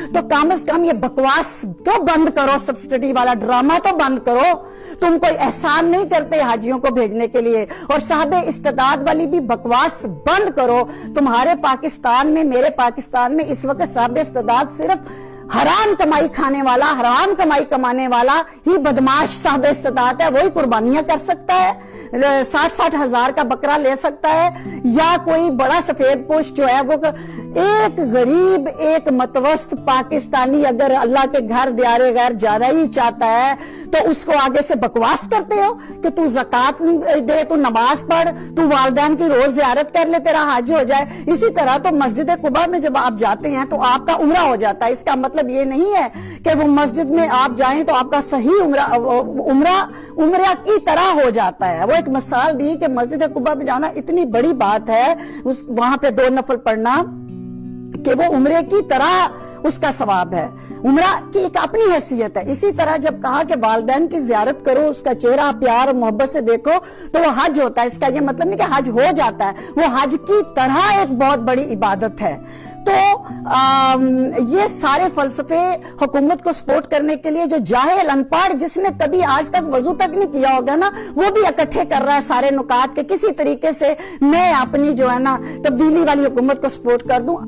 तो कम से कम ये बकवास तो बंद करो, सब्सिडी वाला ड्रामा तो बंद करो। तुम कोई एहसान नहीं करते हाजियों को भेजने के लिए, और साहब इस्तेदाद वाली भी बकवास बंद करो। तुम्हारे पाकिस्तान में, मेरे पाकिस्तान में इस वक्त साहब इस्तेदाद सिर्फ हराम कमाई खाने वाला, हराम कमाई कमाने वाला ही बदमाश साहब इस्तेदाद है। वही कुर्बानियां कर सकता है, 60-60 हजार का बकरा ले सकता है, या कोई बड़ा सफेद पोश जो है वो एक गरीब, एक मतवस्त पाकिस्तानी अगर अल्लाह के घर दियारे गैर जाना ही चाहता है तो उसको आगे से बकवास करते हो कि तू ज़कात दे, तू नमाज पढ़, तू वालिदैन की रोज ज़ियारत कर ले, तेरा हज हो जाए। इसी तरह तो मस्जिद कुबा में जब आप जाते हैं तो आपका उम्रा हो जाता है। इसका मतलब ये नहीं है कि वो मस्जिद में आप जाएं तो आपका सही उम्रा की तरह हो जाता है। वो एक मिसाल दी कि मस्जिद कुबा में जाना इतनी बड़ी बात है, वहां पे 2 नफल पढ़ना, कि वो उम्रे की तरह उसका सवाब है। उम्रा की एक अपनी हैसियत है। इसी तरह जब कहा कि वालिदैन की जियारत करो, उसका चेहरा प्यार और मोहब्बत से देखो, तो वो हज होता है। इसका ये मतलब नहीं कि हज हो जाता है, वो हज की तरह एक बहुत बड़ी इबादत है। तो ये सारे फलसफे हुकूमत को सपोर्ट करने के लिए जो जाहिल अनपढ़, जिसने कभी आज तक वजू तक नहीं किया होगा ना, वो भी इकट्ठे कर रहा है सारे नुकात के किसी तरीके से मैं अपनी जो है ना तब्दीली वाली हुकूमत को सपोर्ट कर दूं।